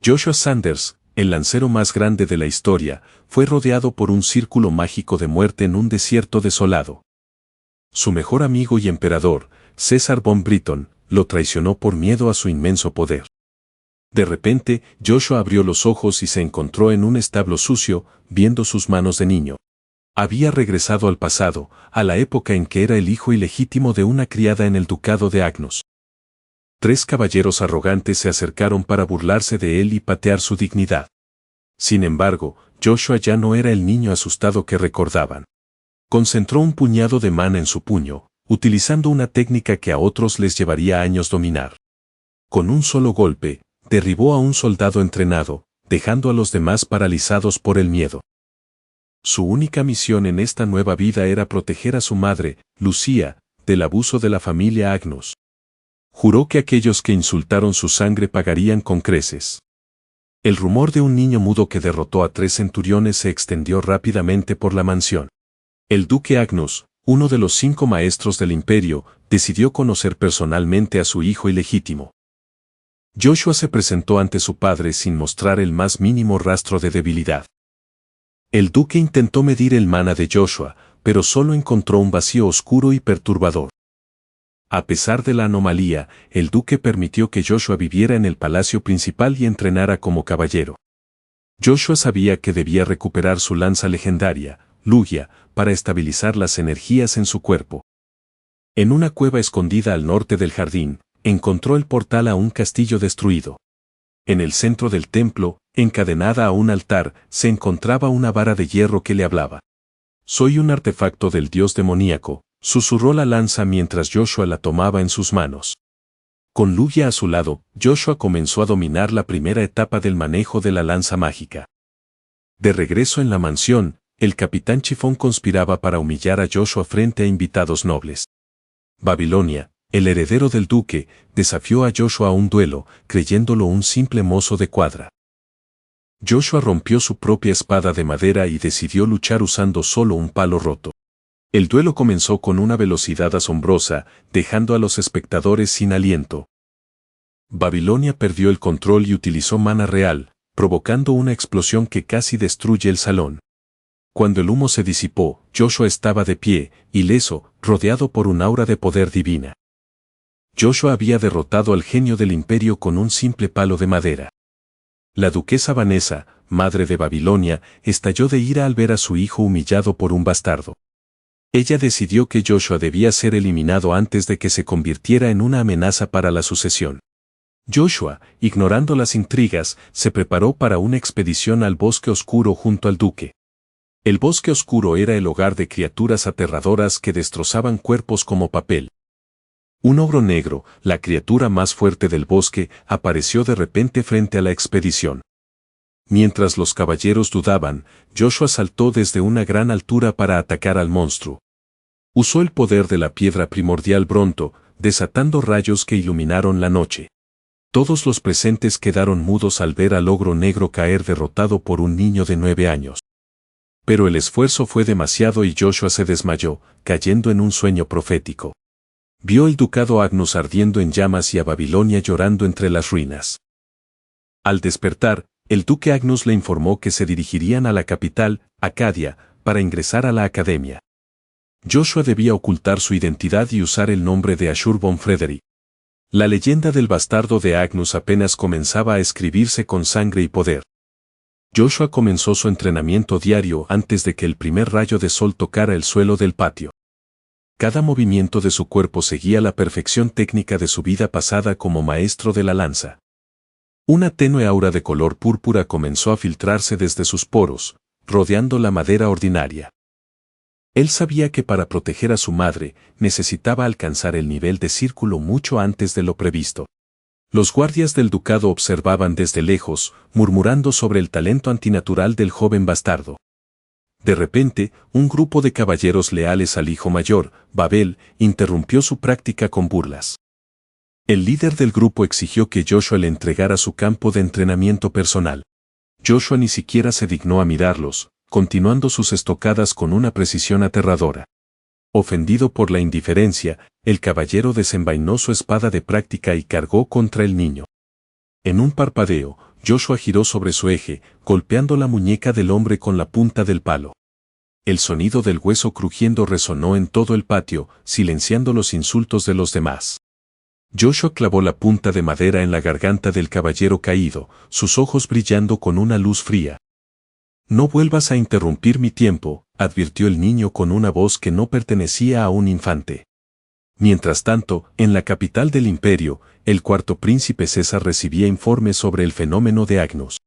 Joshua Sanders, el lancero más grande de la historia, fue rodeado por un círculo mágico de muerte en un desierto desolado. Su mejor amigo y emperador, César von Britton, lo traicionó por miedo a su inmenso poder. De repente, Joshua abrió los ojos y se encontró en un establo sucio, viendo sus manos de niño. Había regresado al pasado, a la época en que era el hijo ilegítimo de una criada en el ducado de Agnus. 3 caballeros arrogantes se acercaron para burlarse de él y patear su dignidad. Sin embargo, Joshua ya no era el niño asustado que recordaban. Concentró un puñado de mana en su puño, utilizando una técnica que a otros les llevaría años dominar. Con un solo golpe, derribó a un soldado entrenado, dejando a los demás paralizados por el miedo. Su única misión en esta nueva vida era proteger a su madre, Lucía, del abuso de la familia Agnus. Juró que aquellos que insultaron su sangre pagarían con creces. El rumor de un niño mudo que derrotó a 3 centuriones se extendió rápidamente por la mansión. El duque Agnus, uno de los 5 maestros del imperio, decidió conocer personalmente a su hijo ilegítimo. Joshua se presentó ante su padre sin mostrar el más mínimo rastro de debilidad. El duque intentó medir el mana de Joshua, pero solo encontró un vacío oscuro y perturbador. A pesar de la anomalía, el duque permitió que Joshua viviera en el palacio principal y entrenara como caballero. Joshua sabía que debía recuperar su lanza legendaria, Lugia, para estabilizar las energías en su cuerpo. En una cueva escondida al norte del jardín, encontró el portal a un castillo destruido. En el centro del templo, encadenada a un altar, se encontraba una vara de hierro que le hablaba. «Soy un artefacto del dios demoníaco», susurró la lanza mientras Joshua la tomaba en sus manos. Con Lugia a su lado, Joshua comenzó a dominar la primera etapa del manejo de la lanza mágica. De regreso en la mansión, el capitán Chifón conspiraba para humillar a Joshua frente a invitados nobles. Babilonia, el heredero del duque, desafió a Joshua a un duelo, creyéndolo un simple mozo de cuadra. Joshua rompió su propia espada de madera y decidió luchar usando solo un palo roto. El duelo comenzó con una velocidad asombrosa, dejando a los espectadores sin aliento. Babilonia perdió el control y utilizó mana real, provocando una explosión que casi destruye el salón. Cuando el humo se disipó, Joshua estaba de pie, ileso, rodeado por un aura de poder divina. Joshua había derrotado al genio del imperio con un simple palo de madera. La duquesa Vanessa, madre de Babilonia, estalló de ira al ver a su hijo humillado por un bastardo. Ella decidió que Joshua debía ser eliminado antes de que se convirtiera en una amenaza para la sucesión. Joshua, ignorando las intrigas, se preparó para una expedición al bosque oscuro junto al duque. El bosque oscuro era el hogar de criaturas aterradoras que destrozaban cuerpos como papel. Un ogro negro, la criatura más fuerte del bosque, apareció de repente frente a la expedición. Mientras los caballeros dudaban, Joshua saltó desde una gran altura para atacar al monstruo. Usó el poder de la piedra primordial Bronto, desatando rayos que iluminaron la noche. Todos los presentes quedaron mudos al ver al ogro negro caer derrotado por un niño de 9 años. Pero el esfuerzo fue demasiado y Joshua se desmayó, cayendo en un sueño profético. Vio el ducado Agnus ardiendo en llamas y a Babilonia llorando entre las ruinas. Al despertar, el duque Agnus le informó que se dirigirían a la capital, Acadia, para ingresar a la academia. Joshua debía ocultar su identidad y usar el nombre de Ashur von Frederick. La leyenda del bastardo de Agnus apenas comenzaba a escribirse con sangre y poder. Joshua comenzó su entrenamiento diario antes de que el primer rayo de sol tocara el suelo del patio. Cada movimiento de su cuerpo seguía la perfección técnica de su vida pasada como maestro de la lanza. Una tenue aura de color púrpura comenzó a filtrarse desde sus poros, rodeando la madera ordinaria. Él sabía que para proteger a su madre, necesitaba alcanzar el nivel de círculo mucho antes de lo previsto. Los guardias del ducado observaban desde lejos, murmurando sobre el talento antinatural del joven bastardo. De repente, un grupo de caballeros leales al hijo mayor, Babel, interrumpió su práctica con burlas. El líder del grupo exigió que Joshua le entregara su campo de entrenamiento personal. Joshua ni siquiera se dignó a mirarlos, continuando sus estocadas con una precisión aterradora. Ofendido por la indiferencia, el caballero desenvainó su espada de práctica y cargó contra el niño. En un parpadeo, Joshua giró sobre su eje, golpeando la muñeca del hombre con la punta del palo. El sonido del hueso crujiendo resonó en todo el patio, silenciando los insultos de los demás. Joshua clavó la punta de madera en la garganta del caballero caído, sus ojos brillando con una luz fría. «No vuelvas a interrumpir mi tiempo», advirtió el niño con una voz que no pertenecía a un infante. Mientras tanto, en la capital del imperio, el cuarto príncipe César recibía informes sobre el fenómeno de Agnus.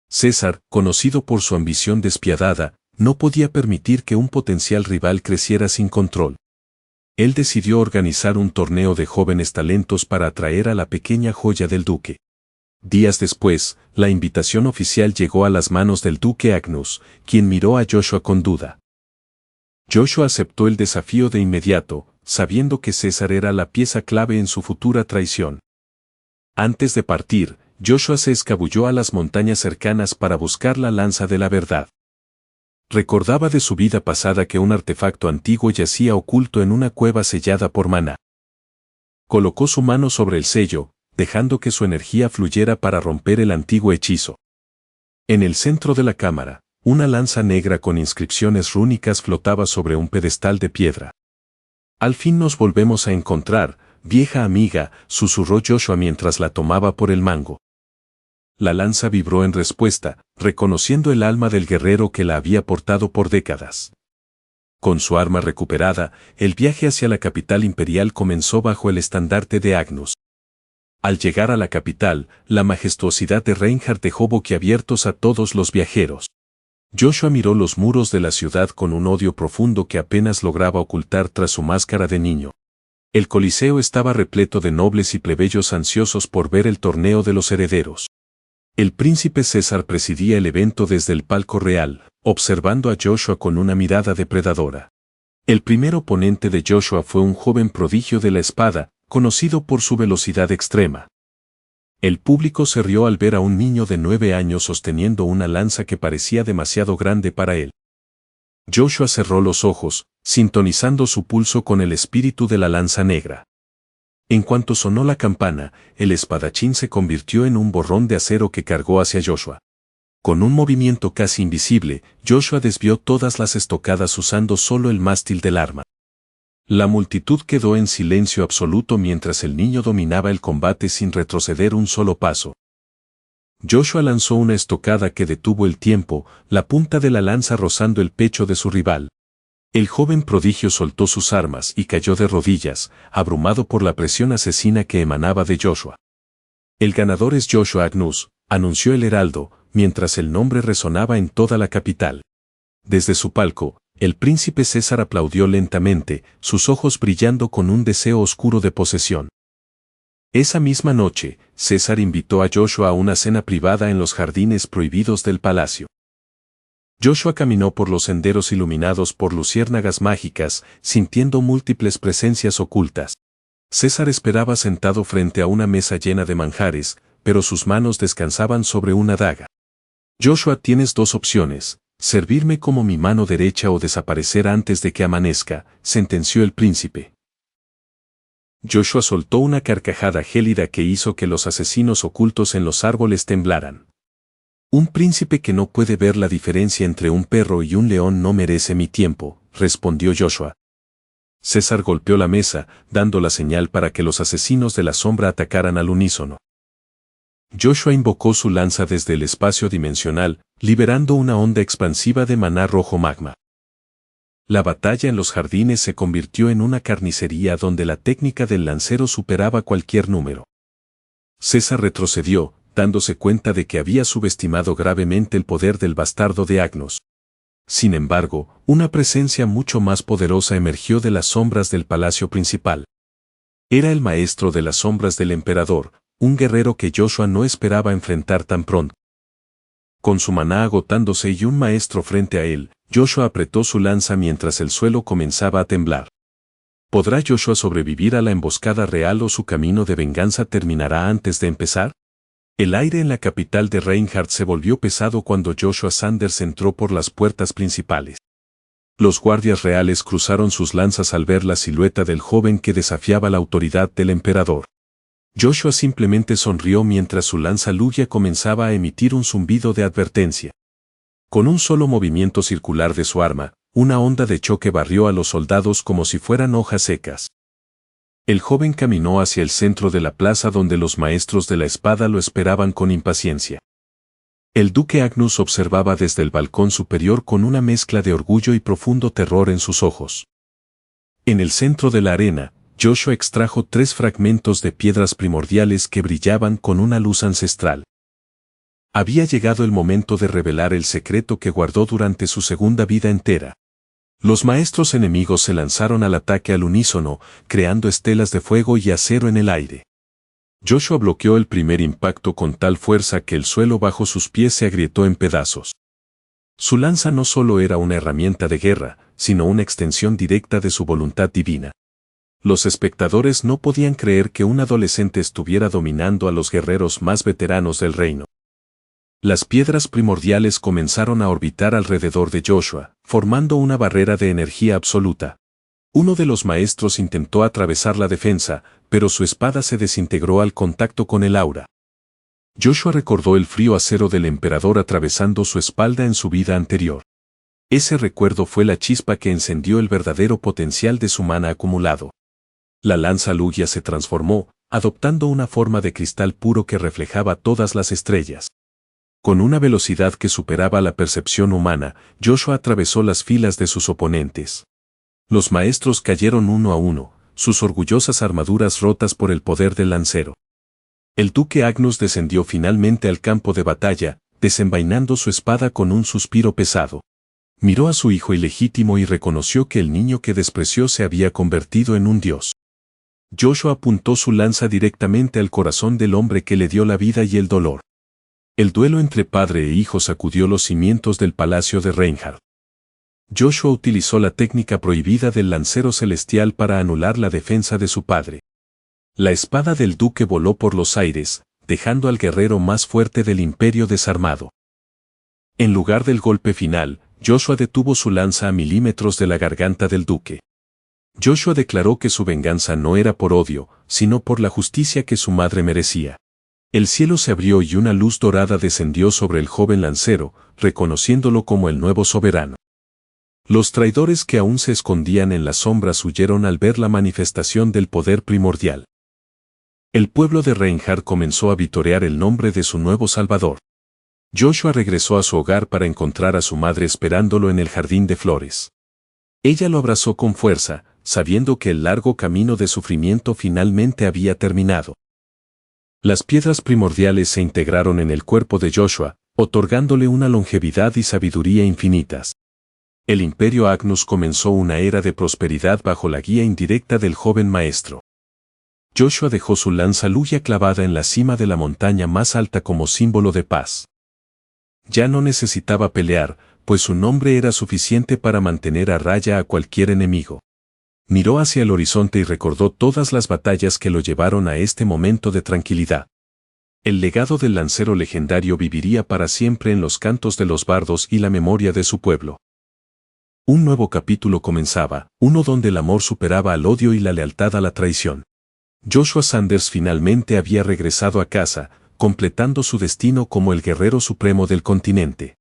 César, conocido por su ambición despiadada, no podía permitir que un potencial rival creciera sin control. Él decidió organizar un torneo de jóvenes talentos para atraer a la pequeña joya del duque. Días después, la invitación oficial llegó a las manos del duque Agnus, quien miró a Joshua con duda. Joshua aceptó el desafío de inmediato, sabiendo que César era la pieza clave en su futura traición. Antes de partir, Joshua se escabulló a las montañas cercanas para buscar la lanza de la verdad. Recordaba de su vida pasada que un artefacto antiguo yacía oculto en una cueva sellada por maná. Colocó su mano sobre el sello, dejando que su energía fluyera para romper el antiguo hechizo. En el centro de la cámara, una lanza negra con inscripciones rúnicas flotaba sobre un pedestal de piedra. «Al fin nos volvemos a encontrar, vieja amiga», susurró Joshua mientras la tomaba por el mango. La lanza vibró en respuesta, reconociendo el alma del guerrero que la había portado por décadas. Con su arma recuperada, el viaje hacia la capital imperial comenzó bajo el estandarte de Agnus. Al llegar a la capital, la majestuosidad de Reinhardt dejó boquiabiertos a todos los viajeros. Joshua miró los muros de la ciudad con un odio profundo que apenas lograba ocultar tras su máscara de niño. El Coliseo estaba repleto de nobles y plebeyos ansiosos por ver el torneo de los herederos. El príncipe César presidía el evento desde el palco real, observando a Joshua con una mirada depredadora. El primer oponente de Joshua fue un joven prodigio de la espada, conocido por su velocidad extrema. El público se rió al ver a un niño de 9 años sosteniendo una lanza que parecía demasiado grande para él. Joshua cerró los ojos, sintonizando su pulso con el espíritu de la lanza negra. En cuanto sonó la campana, el espadachín se convirtió en un borrón de acero que cargó hacia Joshua. Con un movimiento casi invisible, Joshua desvió todas las estocadas usando solo el mástil del arma. La multitud quedó en silencio absoluto mientras el niño dominaba el combate sin retroceder un solo paso. Joshua lanzó una estocada que detuvo el tiempo, la punta de la lanza rozando el pecho de su rival. El joven prodigio soltó sus armas y cayó de rodillas, abrumado por la presión asesina que emanaba de Joshua. «El ganador es Joshua Agnus», anunció el heraldo, mientras el nombre resonaba en toda la capital. Desde su palco, el príncipe César aplaudió lentamente, sus ojos brillando con un deseo oscuro de posesión. Esa misma noche, César invitó a Joshua a una cena privada en los jardines prohibidos del palacio. Joshua caminó por los senderos iluminados por luciérnagas mágicas, sintiendo múltiples presencias ocultas. César esperaba sentado frente a una mesa llena de manjares, pero sus manos descansaban sobre una daga. «Joshua, tienes dos opciones, servirme como mi mano derecha o desaparecer antes de que amanezca», sentenció el príncipe. Joshua soltó una carcajada gélida que hizo que los asesinos ocultos en los árboles temblaran. «Un príncipe que no puede ver la diferencia entre un perro y un león no merece mi tiempo», respondió Joshua. César golpeó la mesa, dando la señal para que los asesinos de la sombra atacaran al unísono. Joshua invocó su lanza desde el espacio dimensional, liberando una onda expansiva de maná rojo magma. La batalla en los jardines se convirtió en una carnicería donde la técnica del lancero superaba cualquier número. César retrocedió, dándose cuenta de que había subestimado gravemente el poder del bastardo de Agnus. Sin embargo, una presencia mucho más poderosa emergió de las sombras del palacio principal. Era el maestro de las sombras del emperador, un guerrero que Joshua no esperaba enfrentar tan pronto. Con su maná agotándose y un maestro frente a él, Joshua apretó su lanza mientras el suelo comenzaba a temblar. ¿Podrá Joshua sobrevivir a la emboscada real o su camino de venganza terminará antes de empezar? El aire en la capital de Reinhardt se volvió pesado cuando Joshua Sanders entró por las puertas principales. Los guardias reales cruzaron sus lanzas al ver la silueta del joven que desafiaba la autoridad del emperador. Joshua simplemente sonrió mientras su lanza Lugia comenzaba a emitir un zumbido de advertencia. Con un solo movimiento circular de su arma, una onda de choque barrió a los soldados como si fueran hojas secas. El joven caminó hacia el centro de la plaza donde los maestros de la espada lo esperaban con impaciencia. El duque Agnus observaba desde el balcón superior con una mezcla de orgullo y profundo terror en sus ojos. En el centro de la arena, Joshua extrajo 3 fragmentos de piedras primordiales que brillaban con una luz ancestral. Había llegado el momento de revelar el secreto que guardó durante su segunda vida entera. Los maestros enemigos se lanzaron al ataque al unísono, creando estelas de fuego y acero en el aire. Joshua bloqueó el primer impacto con tal fuerza que el suelo bajo sus pies se agrietó en pedazos. Su lanza no solo era una herramienta de guerra, sino una extensión directa de su voluntad divina. Los espectadores no podían creer que un adolescente estuviera dominando a los guerreros más veteranos del reino. Las piedras primordiales comenzaron a orbitar alrededor de Joshua, formando una barrera de energía absoluta. Uno de los maestros intentó atravesar la defensa, pero su espada se desintegró al contacto con el aura. Joshua recordó el frío acero del emperador atravesando su espalda en su vida anterior. Ese recuerdo fue la chispa que encendió el verdadero potencial de su mana acumulado. La lanza Lugia se transformó, adoptando una forma de cristal puro que reflejaba todas las estrellas. Con una velocidad que superaba la percepción humana, Joshua atravesó las filas de sus oponentes. Los maestros cayeron uno a uno, sus orgullosas armaduras rotas por el poder del lancero. El duque Agnus descendió finalmente al campo de batalla, desenvainando su espada con un suspiro pesado. Miró a su hijo ilegítimo y reconoció que el niño que despreció se había convertido en un dios. Joshua apuntó su lanza directamente al corazón del hombre que le dio la vida y el dolor. El duelo entre padre e hijo sacudió los cimientos del palacio de Reinhardt. Joshua utilizó la técnica prohibida del lancero celestial para anular la defensa de su padre. La espada del duque voló por los aires, dejando al guerrero más fuerte del imperio desarmado. En lugar del golpe final, Joshua detuvo su lanza a milímetros de la garganta del duque. Joshua declaró que su venganza no era por odio, sino por la justicia que su madre merecía. El cielo se abrió y una luz dorada descendió sobre el joven lancero, reconociéndolo como el nuevo soberano. Los traidores que aún se escondían en las sombras huyeron al ver la manifestación del poder primordial. El pueblo de Reinhardt comenzó a vitorear el nombre de su nuevo salvador. Joshua regresó a su hogar para encontrar a su madre esperándolo en el jardín de flores. Ella lo abrazó con fuerza, sabiendo que el largo camino de sufrimiento finalmente había terminado. Las piedras primordiales se integraron en el cuerpo de Joshua, otorgándole una longevidad y sabiduría infinitas. El imperio Agnus comenzó una era de prosperidad bajo la guía indirecta del joven maestro. Joshua dejó su lanza Lugia clavada en la cima de la montaña más alta como símbolo de paz. Ya no necesitaba pelear, pues su nombre era suficiente para mantener a raya a cualquier enemigo. Miró hacia el horizonte y recordó todas las batallas que lo llevaron a este momento de tranquilidad. El legado del lancero legendario viviría para siempre en los cantos de los bardos y la memoria de su pueblo. Un nuevo capítulo comenzaba, uno donde el amor superaba al odio y la lealtad a la traición. Joshua Sanders finalmente había regresado a casa, completando su destino como el guerrero supremo del continente.